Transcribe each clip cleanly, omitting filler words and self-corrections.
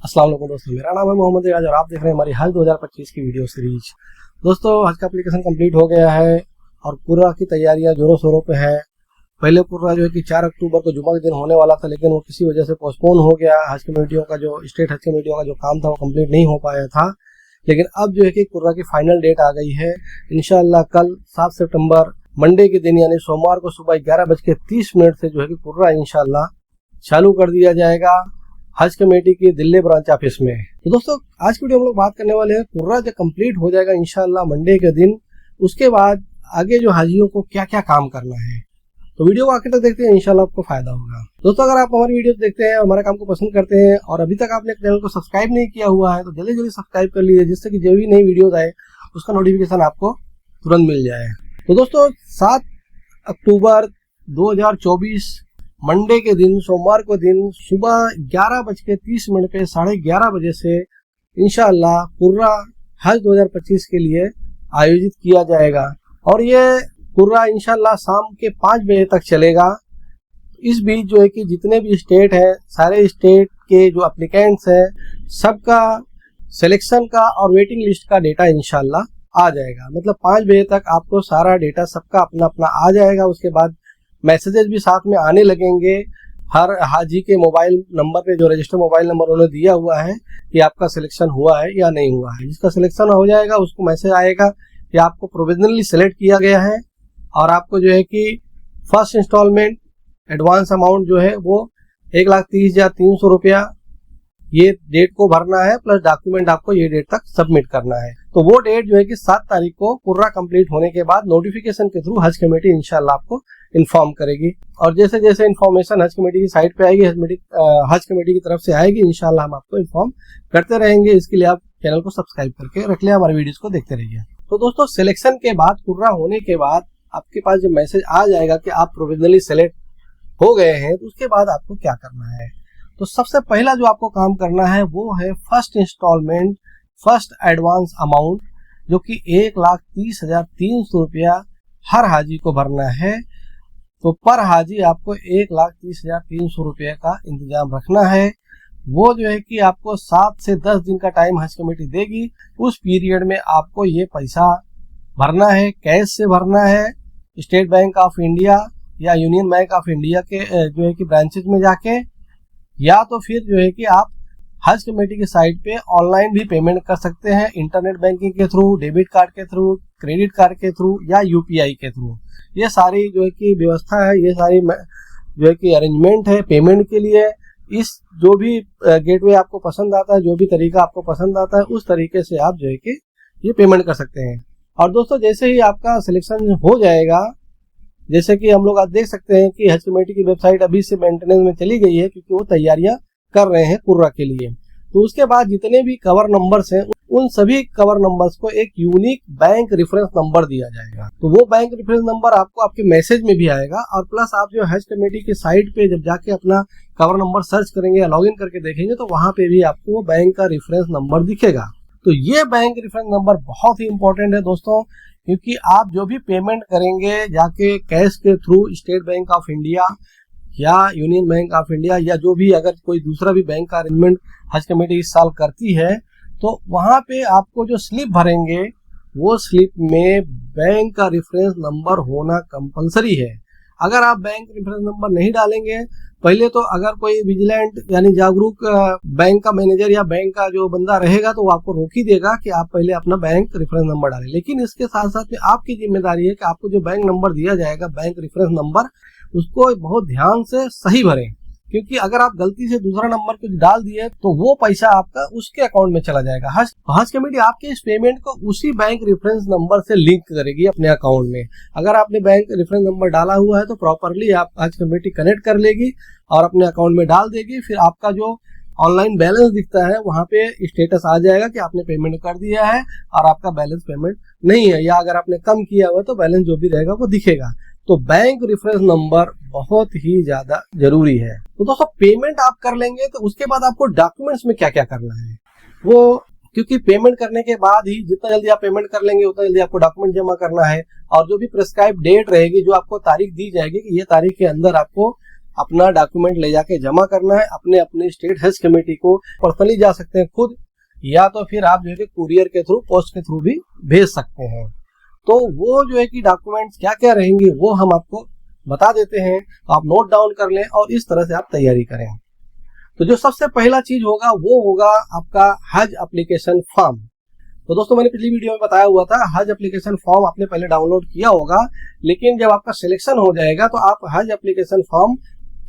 अस्सलाम वालेकुम दोस्तों, मेरा नाम है मोहम्मद रियाज और आप देख रहे हैं हमारी हज 2025 की वीडियो सीरीज। दोस्तों, हज का एप्लीकेशन कंप्लीट हो गया है और कुर्रा की तैयारियां जोरों शोरों पे है। पहले कुर्रा जो है कि 4 अक्टूबर को जुमा के दिन होने वाला था, लेकिन वो किसी वजह से पोस्टपोन हो गया। हज कमेटियों का जो स्टेट हज कमेटियों का जो काम था वो कंप्लीट नहीं हो पाया था, लेकिन अब जो है कि कुर्रा की फाइनल डेट आ गई है। इंशाअल्लाह कल 7 सितंबर मंडे के दिन यानी सोमवार को सुबह 11:30 से जो है कि कुर्रा इंशाअल्लाह चालू कर दिया जाएगा हज कमेटी की दिल्ली ब्रांच ऑफिस में। तो दोस्तों, आज की वीडियो हम लोग बात करने वाले हैं कुर्रा जब कंप्लीट हो जाएगा इंशाअल्लाह मंडे के दिन, उसके बाद आगे जो हाजियों को क्या क्या काम करना है। तो वीडियो को आखिर तक देखते हैं, इंशाल्लाह आपको फायदा होगा। दोस्तों, अगर आप हमारी वीडियो देखते हैं, हमारे काम को पसंद करते हैं और अभी तक आपने चैनल को सब्सक्राइब नहीं किया हुआ है तो जल्दी जल्दी सब्सक्राइब कर लीजिए, जिससे कि जो भी नई वीडियोज आए उसका नोटिफिकेशन आपको तुरंत मिल जाए। तो दोस्तों, 7 अक्टूबर 2024 मंडे के दिन, सोमवार को दिन सुबह 11:30 पे 11:30 बजे से इंशाअल्लाह कुर्रा हज 2025 के लिए आयोजित किया जाएगा और ये कुर्रा इंशाअल्लाह शाम के 5 बजे तक चलेगा। इस बीच जो है कि जितने भी स्टेट हैं, सारे स्टेट के जो एप्लीकेंट्स हैं, सबका सिलेक्शन का और वेटिंग लिस्ट का डेटा इंशाअल्लाह आ जाएगा। मतलब 5 बजे तक आपको सारा डेटा सबका अपना अपना आ जाएगा। उसके बाद मैसेजेस भी साथ में आने लगेंगे हर हाजी के मोबाइल नंबर पे, जो रजिस्टर मोबाइल नंबर उन्होंने दिया हुआ है कि आपका सिलेक्शन हुआ है या नहीं हुआ है। जिसका सिलेक्शन हो जाएगा उसको मैसेज आएगा कि आपको प्रोविजनली सेलेक्ट किया गया है और आपको जो है कि फर्स्ट इंस्टॉलमेंट एडवांस अमाउंट जो है वो 1,30,300 रुपया ये डेट को भरना है, प्लस डॉक्यूमेंट आपको ये डेट तक सबमिट करना है। तो वो डेट जो है कि 7 तारीख को कुर्रा कंप्लीट होने के बाद नोटिफिकेशन के थ्रू हज कमेटी इंशाल्लाह आपको इन्फॉर्म करेगी और जैसे जैसे इन्फॉर्मेशन हज कमेटी की साइट पे आएगी, हज कमेटी की तरफ से आएगी, इंशाल्लाह हम आपको इन्फॉर्म करते रहेंगे। इसके लिए आप चैनल को सब्सक्राइब करके रख लिया, हमारे वीडियोस को देखते रहिए। तो दोस्तों, सिलेक्शन के बाद, कुर्रा होने के बाद आपके पास जो मैसेज आ जाएगा कि आप प्रोविजनली सेलेक्ट हो गए हैं, तो उसके बाद आपको क्या करना है। तो सबसे पहला जो आपको काम करना है वो है first installment, first advance amount, जो कि 1,30,300 रुपया हर हाजी को भरना है। तो पर हाजी आपको 1,30,300 रुपये का इंतजाम रखना है। वो जो है कि आपको 7 से 10 दिन का टाइम हज कमेटी देगी। उस पीरियड में आपको ये पैसा भरना है, कैश से भरना है, स्टेट बैंक ऑफ इंडिया या यूनियन बैंक ऑफ इंडिया के जो है कि ब्रांचेज में जाके, या तो फिर जो है कि आप हज कमेटी की साइट पे ऑनलाइन भी पेमेंट कर सकते हैं, इंटरनेट बैंकिंग के थ्रू, डेबिट कार्ड के थ्रू, क्रेडिट कार्ड के थ्रू या यूपीआई के थ्रू। ये सारी जो है कि व्यवस्था है, ये सारी जो है कि अरेंजमेंट है पेमेंट के लिए। इस जो भी गेटवे आपको पसंद आता है, जो भी तरीका आपको पसंद आता है, उस तरीके से आप जो है कि ये पेमेंट कर सकते हैं। और दोस्तों, जैसे ही आपका सिलेक्शन हो जाएगा, जैसे कि हम लोग आज देख सकते हैं कि हज कमेटी की वेबसाइट अभी से मेंटेनेंस में चली गई है, क्योंकि वो तैयारियां कर रहे हैं कुर्रा के लिए। तो उसके बाद जितने भी कवर नंबर्स हैं, उन सभी कवर नंबर्स को एक यूनिक बैंक रेफरेंस नंबर दिया जाएगा। तो वो बैंक रेफरेंस नंबर आपको आपके मैसेज में भी आएगा और प्लस आप जो हज कमेटी की साइट पे जब जाके अपना कवर नंबर सर्च करेंगे या लॉगिन करके देखेंगे तो वहां पे भी आपको वो बैंक का रेफरेंस नंबर दिखेगा। तो ये बैंक रेफरेंस नंबर बहुत ही इंपॉर्टेंट है दोस्तों, क्योंकि आप जो भी पेमेंट करेंगे जाके कैश के through state bank of India या यूनियन बैंक ऑफ इंडिया या जो भी अगर कोई दूसरा भी बैंक का अरेंजमेंट हज कमेटी इस साल करती है, तो वहां पे आपको जो स्लिप भरेंगे वो स्लिप में बैंक का रेफरेंस नंबर होना कंपलसरी है। अगर आप बैंक रेफरेंस नंबर नहीं डालेंगे, पहले तो अगर कोई विजिलेंट यानी जागरूक बैंक का मैनेजर या बैंक का जो बंदा रहेगा तो वो आपको रोक ही देगा कि आप पहले अपना बैंक रेफरेंस नंबर डालें। लेकिन इसके साथ साथ में आपकी जिम्मेदारी है कि आपको जो बैंक नंबर दिया जाएगा, बैंक रेफरेंस नंबर, उसको बहुत ध्यान से सही भरें, क्योंकि अगर आप गलती से दूसरा नंबर कुछ डाल दिए तो वो पैसा आपका उसके अकाउंट में चला जाएगा। हज कमेटी आपके इस पेमेंट को उसी बैंक रेफरेंस नंबर से लिंक करेगी अपने अकाउंट में। अगर आपने बैंक रेफरेंस नंबर डाला हुआ है तो प्रॉपरली आप हज कमेटी कनेक्ट कर लेगी और अपने अकाउंट में डाल देगी। फिर आपका जो ऑनलाइन बैलेंस दिखता है वहां पे स्टेटस आ जाएगा कि आपने पेमेंट कर दिया है और आपका बैलेंस पेमेंट नहीं है, या अगर आपने कम किया हुआ तो बैलेंस जो भी रहेगा वो दिखेगा। तो बैंक रेफरेंस नंबर बहुत ही ज्यादा जरूरी है। तो दोस्तों, पेमेंट आप कर लेंगे तो उसके बाद आपको डॉक्यूमेंट्स में क्या क्या करना है वो, क्योंकि पेमेंट करने के बाद ही जितना जल्दी आप पेमेंट कर लेंगे उतना जल्दी आपको डॉक्यूमेंट जमा करना है और जो भी प्रिस्क्राइब डेट रहेगी, जो आपको तारीख दी जाएगी कि ये तारीख के अंदर आपको अपना डॉक्यूमेंट ले जाके जमा करना है। अपने अपने स्टेट हज कमेटी को पर्सनली जा सकते हैं खुद, या तो फिर आप जो है कि कुरियर के थ्रू, पोस्ट के थ्रू भी भेज सकते हैं। तो वो जो है कि डॉक्यूमेंट्स क्या क्या रहेंगे वो हम आपको बता देते हैं, तो आप नोट डाउन कर लें और इस तरह से आप तैयारी करें। तो जो सबसे पहला चीज होगा वो होगा आपका हज एप्लीकेशन फॉर्म। तो दोस्तों मैंने पिछली वीडियो में बताया हुआ था, हज एप्लीकेशन फॉर्म आपने पहले डाउनलोड किया होगा, लेकिन जब आपका सिलेक्शन हो जाएगा तो आप हज एप्लीकेशन फॉर्म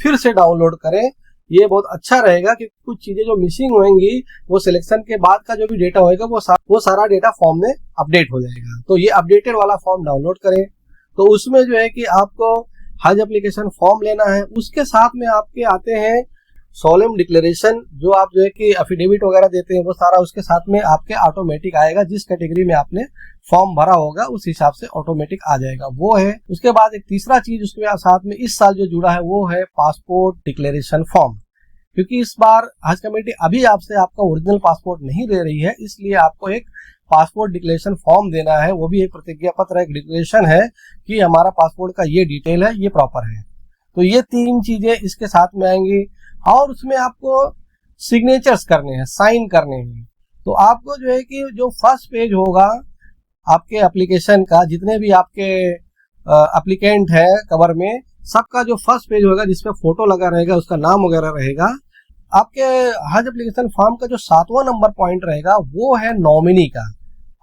फिर से डाउनलोड करें। ये बहुत अच्छा रहेगा कि कुछ चीजें जो मिसिंग होंगी वो सिलेक्शन के बाद का जो भी डेटा होगा वो सारा डेटा फॉर्म में अपडेट हो जाएगा। तो ये अपडेटेड वाला फॉर्म डाउनलोड करें। तो उसमें जो है कि आपको हज एप्लीकेशन फॉर्म लेना है, उसके साथ में आपके आते हैं सोलेम डिक्लेरेशन, जो आप जो है कि एफिडेविट वगैरह देते हैं वो सारा उसके साथ में आपके ऑटोमेटिक आएगा। जिस कैटेगरी में आपने फॉर्म भरा होगा उस हिसाब से ऑटोमेटिक आ जाएगा, वो है। उसके बाद एक तीसरा चीज उसके साथ में इस साल जो जुड़ा है वो है पासपोर्ट डिक्लेरेशन फॉर्म। क्योंकि इस बार हज कमेटी अभी आपसे आपका ओरिजिनल पासपोर्ट नहीं दे रही है, इसलिए आपको एक पासपोर्ट डिक्लेरेशन फॉर्म देना है। वो भी एक प्रतिज्ञा पत्र, एक डिक्लेरेशन है कि हमारा पासपोर्ट का ये डिटेल है, ये प्रॉपर है। तो ये 3 चीजें इसके साथ में आएंगी और उसमें आपको सिग्नेचर्स करने हैं, साइन करने हैं। तो आपको जो है कि जो फर्स्ट पेज होगा आपके एप्लीकेशन का, जितने भी आपके एप्लीकेंट है कवर में, सबका जो फर्स्ट पेज होगा जिसपे फोटो लगा रहेगा, उसका नाम वगैरह रहेगा। आपके हज एप्लीकेशन फॉर्म का जो 7वां नंबर पॉइंट रहेगा वो है नॉमिनी का।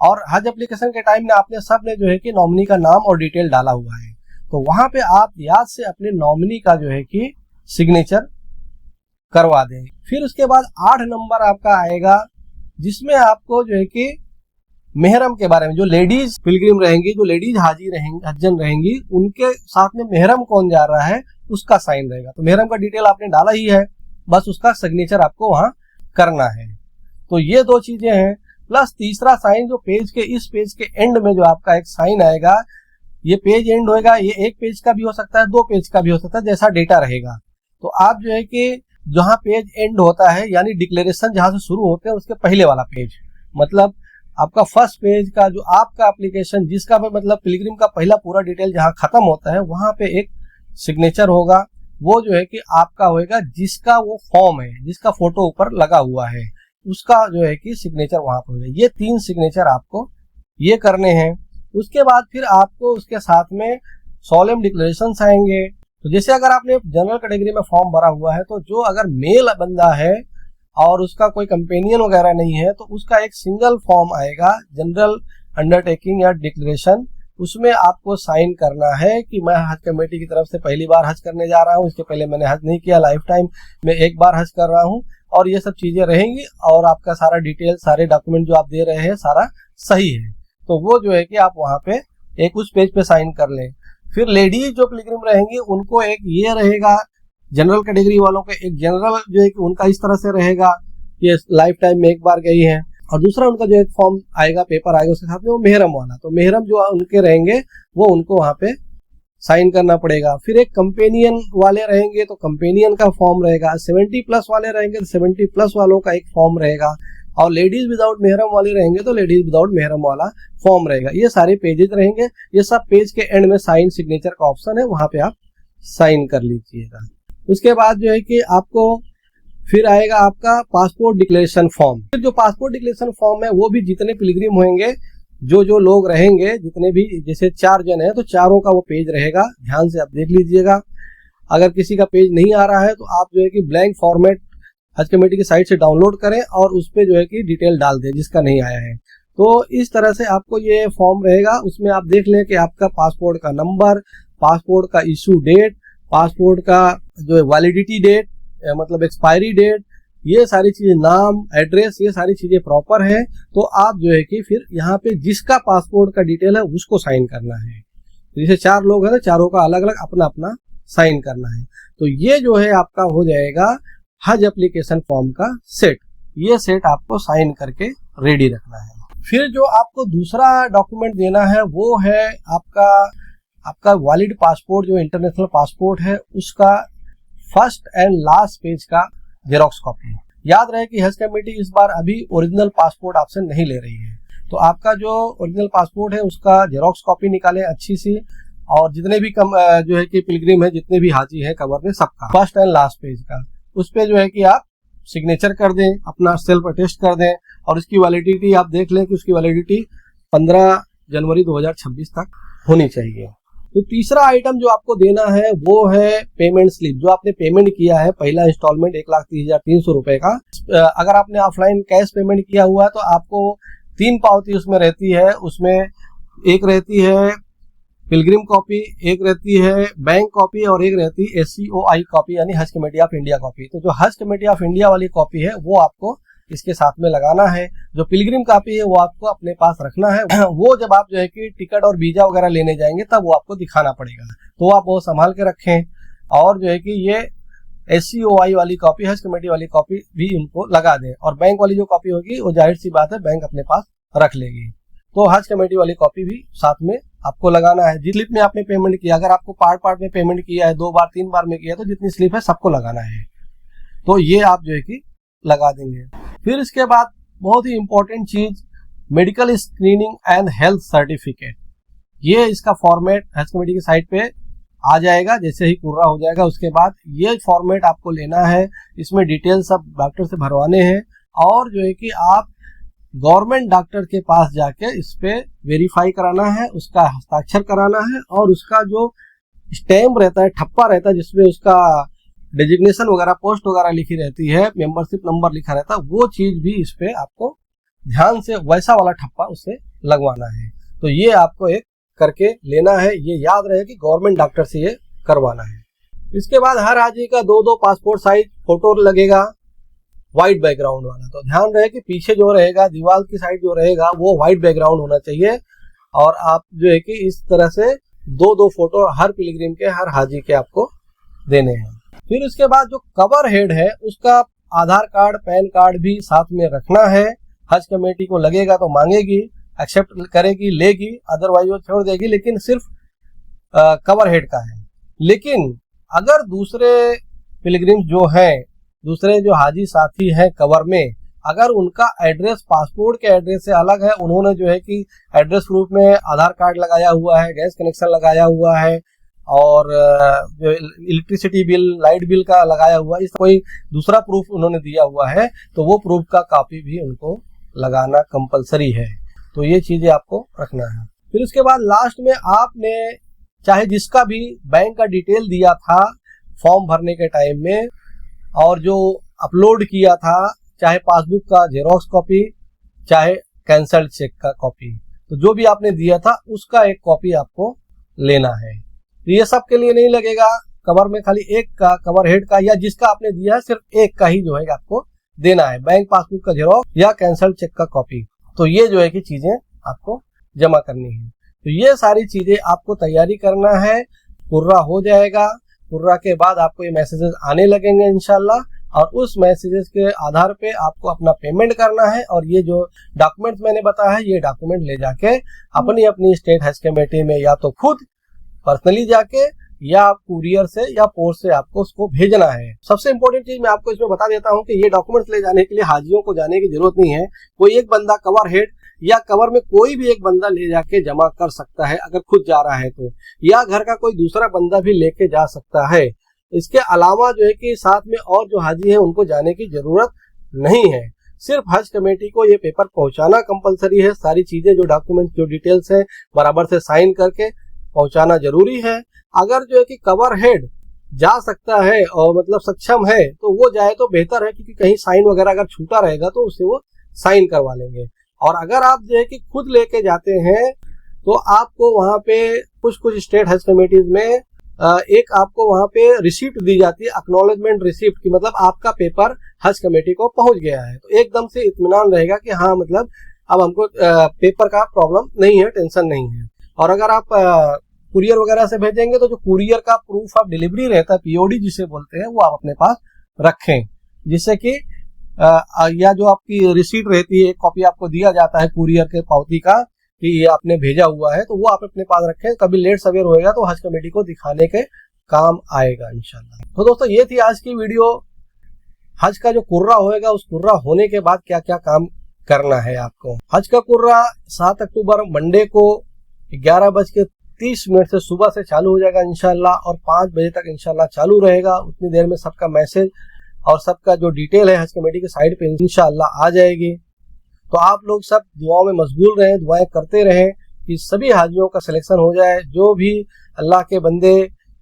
और हज एप्लीकेशन के टाइम में आपने सब ने जो है कि नॉमिनी का नाम और डिटेल डाला हुआ है, तो वहां पे आप याद से अपने नॉमिनी का जो है कि सिग्नेचर करवा दें। फिर उसके बाद 8 नंबर आपका आएगा जिसमें आपको जो है कि मेहरम के बारे में, जो लेडीज पिलग्रिम रहेंगी, जो लेडीज हाजी रहेंगी, हज्जन रहेंगी, उनके साथ में मेहरम कौन जा रहा है उसका साइन रहेगा। तो मेहरम का डिटेल आपने डाला ही है, बस उसका सिग्नेचर आपको वहां करना है। तो ये 2 चीजें हैं। प्लस तीसरा साइन जो पेज के इस पेज के एंड में जो आपका एक साइन आएगा, ये पेज एंड होएगा, ये 1 पेज का भी हो सकता है, 2 पेज का भी हो सकता है, जैसा डेटा रहेगा। तो आप जो है कि जहां पेज एंड होता है यानी डिक्लेरेशन जहां से शुरू होते हैं उसके पहले वाला पेज, मतलब आपका फर्स्ट पेज का जो आपका एप्लीकेशन जिसका मतलब पिलग्रिम का पहला पूरा डिटेल जहां खत्म होता है वहां पे एक सिग्नेचर होगा। वो जो है कि आपका होएगा जिसका वो फॉर्म है, जिसका फोटो ऊपर लगा हुआ है, उसका जो है कि सिग्नेचर वहां पर होगा। ये 3 सिग्नेचर आपको ये करने हैं। उसके बाद फिर आपको उसके साथ में सोलेम डिक्लेरेशंस आएंगे। तो जैसे अगर आपने जनरल कैटेगरी में फॉर्म भरा हुआ है, तो जो अगर मेल बंदा है और उसका कोई कंपेनियन वगैरह नहीं है, तो उसका एक सिंगल फॉर्म आएगा जनरल अंडरटेकिंग या डिक्लेरेशन। उसमें आपको साइन करना है कि मैं हज कमेटी की तरफ से पहली बार हज करने जा रहा हूँ, इसके पहले मैंने हज नहीं किया, लाइफ टाइम में 1 बार हज कर रहा हूँ, और ये सब चीजें रहेंगी। और आपका सारा डिटेल, सारे डॉक्यूमेंट जो आप दे रहे हैं सारा सही है, तो वो जो है कि आप वहां पे एक उस पेज पे साइन कर लें। फिर लेडीज जो पिलग्रिम रहेंगी उनको एक ये रहेगा, जनरल कैटेगरी वालों के एक जनरल जो है कि उनका इस तरह से रहेगा कि लाइफ टाइम में 1 बार गई है, और दूसरा उनका जो एक फॉर्म आएगा, पेपर आएगा उसके साथ में, वो मेहरम वाला। तो मेहरम जो उनके रहेंगे वो उनको वहां पे साइन करना पड़ेगा। फिर एक कंपेनियन वाले रहेंगे तो कंपेनियन का फॉर्म रहेगा, 70+ वाले रहेंगे तो 70+ वालों का एक फॉर्म रहेगा, और लेडीज विदाउट मेहरम वाले रहेंगे तो लेडीज विदाउट मेहरम वाला फॉर्म रहेगा। ये सारे पेजेस रहेंगे। ये सब पेज के एंड में साइन सिग्नेचर का ऑप्शन है, वहां पे आप साइन कर लीजिएगा। उसके बाद जो है कि आपको फिर आएगा आपका पासपोर्ट डिक्लेरेशन फॉर्म। फिर जो पासपोर्ट डिक्लेरेशन फॉर्म है वो भी जितने पिलग्रिम होंगे, जो लोग रहेंगे, जितने भी, जैसे 4 जन है तो चारों का वो पेज रहेगा, ध्यान से आप देख लीजिएगा। अगर किसी का पेज नहीं आ रहा है तो आप जो है कि ब्लैंक फॉर्मेट हज कमेटी की साइट से डाउनलोड करें और उस पे जो है कि डिटेल डाल दें जिसका नहीं आया है। तो इस तरह से आपको ये फॉर्म रहेगा। उसमें आप देख लें कि आपका पासपोर्ट का नंबर, पासपोर्ट का इशू डेट, पासपोर्ट का जो वैलिडिटी डेट मतलब एक्सपायरी डेट, ये सारी चीजें, नाम, एड्रेस, ये सारी चीजें प्रॉपर है। तो आप जो है कि फिर यहाँ पे जिसका पासपोर्ट का डिटेल है उसको साइन करना है। जैसे 4 लोग हैं तो चारों का अलग अलग अपना अपना साइन करना है। तो ये जो है आपका हो जाएगा हज एप्लीकेशन फॉर्म का सेट। ये सेट आपको साइन करके रेडी रखना है। फिर जो आपको दूसरा डॉक्यूमेंट देना है वो है आपका वैलिड पासपोर्ट, जो इंटरनेशनल पासपोर्ट है उसका फर्स्ट एंड लास्ट पेज का जेरोक्स कॉपी। याद रहे कि हज कमेटी इस बार अभी ओरिजिनल पासपोर्ट आपसे नहीं ले रही है, तो आपका जो ओरिजिनल पासपोर्ट है उसका जेरोक्स कॉपी निकालें अच्छी सी, और जितने भी जो है कि पिलग्रिम है, जितने भी हाजी है कवर में, सबका फर्स्ट एंड लास्ट पेज का, उस पे जो है कि आप सिग्नेचर कर दें, अपना सेल्फ अटेस्ट कर दें और उसकी वैलिडिटी आप देख लें कि उसकी वैलिडिटी 15 जनवरी 2026 तक होनी चाहिए। तो तीसरा आइटम जो आपको देना है वो है पेमेंट स्लिप। जो आपने पेमेंट किया है पहला इंस्टॉलमेंट 1,30,300 रुपए का, अगर आपने ऑफलाइन कैश पेमेंट किया हुआ है तो आपको 3 पावती उसमें रहती है। उसमें एक रहती है पिलग्रिम कॉपी, एक रहती है बैंक कॉपी और एक रहती है HCOI कॉपी यानी हज कमेटी ऑफ इंडिया कॉपी। तो जो हज कमेटी ऑफ इंडिया वाली कॉपी है वो आपको इसके साथ में लगाना है। जो पिलग्रिम कॉपी है वो आपको अपने पास रखना है। वो जब आप जो है कि टिकट और वीजा वगैरह लेने जाएंगे तब वो आपको दिखाना पड़ेगा, तो आप वो संभाल के रखें। और जो है कि ये HCOI वाली कॉपी, हज कमेटी वाली कॉपी भी उनको लगा दें। और बैंक वाली जो कॉपी होगी वो जाहिर सी बात है बैंक अपने पास रख लेगी, तो हज कमेटी वाली कॉपी भी साथ में आपको लगाना है। जिस स्लिप में आपने पेमेंट किया, अगर आपको पार्ट में पेमेंट किया है, 2 बार 3 बार में किया, तो जितनी स्लिप है सबको लगाना है। तो ये आप जो है कि लगा देंगे। फिर इसके बाद बहुत ही इंपॉर्टेंट चीज, medical screening and health certificate. ये इसका फॉर्मेट हज कमेटी की साइट पे आ जाएगा जैसे ही पूरा हो जाएगा। उसके बाद ये फॉर्मेट आपको लेना है, इसमें डिटेल सब डॉक्टर से भरवाने हैं और जो है कि आप गवर्नमेंट डॉक्टर के पास जाके इस पे वेरीफाई कराना है, उसका हस्ताक्षर कराना है और उसका जो स्टैम्प रहता है, ठप्पा रहता है जिसमें उसका डेजिग्नेशन वगैरह, पोस्ट वगैरह लिखी रहती है, मेंबरशिप नंबर लिखा रहता है, वो चीज भी इस पे आपको ध्यान से वैसा वाला ठप्पा उससे लगवाना है। तो ये आपको एक करके लेना है, ये याद रहे कि गवर्नमेंट डॉक्टर से ये करवाना है। इसके बाद हर हाजी का 2-2 पासपोर्ट साइज फोटो लगेगा, व्हाइट बैकग्राउंड वाला। तो ध्यान रहे कि पीछे जो रहेगा, दीवार की साइड जो रहेगा वो व्हाइट बैकग्राउंड होना चाहिए। और आप जो है कि इस तरह से 2-2 फोटो हर पिलग्रिम के, हर हाजी के आपको देने हैं। फिर उसके बाद जो कवर हेड है उसका आधार कार्ड, पैन कार्ड भी साथ में रखना है। हज कमेटी को लगेगा तो मांगेगी, एक्सेप्ट करेगी, लेगी, अदरवाइज वो छोड़ देगी, लेकिन सिर्फ कवर हेड का है। लेकिन अगर दूसरे पिलग्रिम्स जो हैं, दूसरे जो हाजी साथी हैं कवर में, अगर उनका एड्रेस पासपोर्ट के एड्रेस से अलग है, उन्होंने जो है कि एड्रेस प्रूफ में आधार कार्ड लगाया हुआ है, गैस कनेक्शन लगाया हुआ है और जो इलेक्ट्रिसिटी बिल, लाइट बिल का लगाया हुआ है, इस कोई दूसरा प्रूफ उन्होंने दिया हुआ है, तो वो प्रूफ का कॉपी भी उनको लगाना कंपलसरी है। तो ये चीजें आपको रखना है। फिर उसके बाद लास्ट में आपने चाहे जिसका भी बैंक का डिटेल दिया था फॉर्म भरने के टाइम में और जो अपलोड किया था, चाहे पासबुक का जेरोक्स कॉपी, चाहे कैंसल्ड चेक का कॉपी, तो जो भी आपने दिया था उसका एक कॉपी आपको लेना है। तो ये सब के लिए नहीं लगेगा, कवर में खाली एक का, कवर हेड का या जिसका आपने दिया है सिर्फ एक का ही जो है आपको देना है, बैंक पासबुक का जेरोक्स या कैंसल्ड चेक का कॉपी। तो ये जो है कि चीजें आपको जमा करनी है। तो ये सारी चीजें आपको तैयारी करना है। पूरा हो जाएगा, पूरा के बाद आपको ये मैसेजेस आने लगेंगे इंशाल्लाह, और उस मैसेजेस के आधार पे आपको अपना पेमेंट करना है। और ये जो डॉक्यूमेंट मैंने बताया है, ये डॉक्यूमेंट ले जाके अपनी अपनी स्टेट हज कमेटी में या तो खुद पर्सनली जाके या कुरियर से या पोस्ट से आपको उसको भेजना है। सबसे इंपॉर्टेंट चीज मैं आपको इसमें बता देता हूँ कि ये डॉक्यूमेंट्स ले जाने के लिए हाजियों को जाने की जरूरत नहीं है। कोई एक बंदा कवर हेड या कवर में कोई भी एक बंदा ले जाके जमा कर सकता है अगर खुद जा रहा है तो, या घर का कोई दूसरा बंदा भी लेके जा सकता है। इसके अलावा जो है कि साथ में और जो हाजी है उनको जाने की जरूरत नहीं है। सिर्फ हज कमेटी को ये पेपर पहुंचाना कंपलसरी है। सारी चीजें, जो डॉक्यूमेंट, जो डिटेल्स है, बराबर से साइन करके पहुंचाना जरूरी है। अगर जो है कि कवर हेड जा सकता है और मतलब सक्षम है तो वो जाए तो बेहतर है, क्योंकि कहीं साइन वगैरह अगर छूटा रहेगा तो उससे वो साइन करवा लेंगे। और अगर आप जो है कि खुद लेके जाते हैं तो आपको वहां पे कुछ स्टेट हज कमेटीज में एक आपको वहां पे रिसिप्ट दी जाती है, एक्नॉलेजमेंट रिसिप्ट की, मतलब आपका पेपर हज कमेटी को पहुंच गया है। तो एकदम से इत्मीनान रहेगा कि हाँ मतलब अब हमको पेपर का प्रॉब्लम नहीं है, टेंशन नहीं है। और अगर आप कुरियर वगैरह से भेजेंगे तो जो कुरियर का प्रूफ ऑफ डिलीवरी रहता है, POD जिसे बोलते हैं, वो आप अपने पास रखें, जिससे कि या जो आपकी रिसीट रहती है, एक कॉपी आपको दिया जाता है कुरियर के पावती का कि ये आपने भेजा हुआ है, तो वो आप अपने पास रखें। कभी लेट सवेर होएगा तो हज कमेटी को दिखाने के काम आएगा इंशाल्लाह। तो दोस्तों ये थी आज की वीडियो। हज का जो कुर्रा होएगा, उस कुर्रा होने के बाद क्या क्या काम करना है आपको। हज का कुर्रा 7 अक्टूबर मंडे को 11:30 30 मिनट से सुबह से चालू हो जाएगा इंशाल्लाह, और 5 बजे तक इंशाल्लाह चालू रहेगा। उतनी देर में सबका मैसेज और सबका जो डिटेल है हज कमेटी के साइट पे इंशाल्लाह आ जाएगी। तो आप लोग सब दुआओं में मशगूल रहें, दुआएं करते रहें कि सभी हाजियों का सिलेक्शन हो जाए। जो भी अल्लाह के बंदे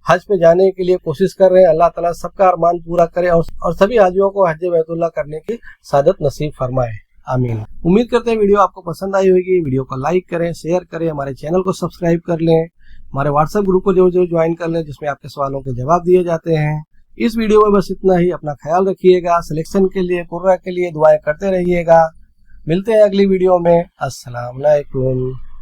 हज पे जाने के लिए कोशिश कर रहे हैं, अल्लाह ताला सबका अरमान पूरा करे और सभी हाजियों को हज बैतुल्लाह करने की सादत नसीब फरमाए। आमीन। उम्मीद करते हैं वीडियो आपको पसंद आई होगी। वीडियो को लाइक करें, शेयर करें, हमारे चैनल को सब्सक्राइब कर लें, हमारे व्हाट्सएप ग्रुप को जरूर ज्वाइन कर लें जिसमें आपके सवालों के जवाब दिए जाते हैं। इस वीडियो में बस इतना ही। अपना ख्याल रखिएगा। सिलेक्शन के लिए, कुर्रा के लिए दुआएं करते रहिएगा। मिलते हैं अगली वीडियो में। अस्सलाम वालेकुम।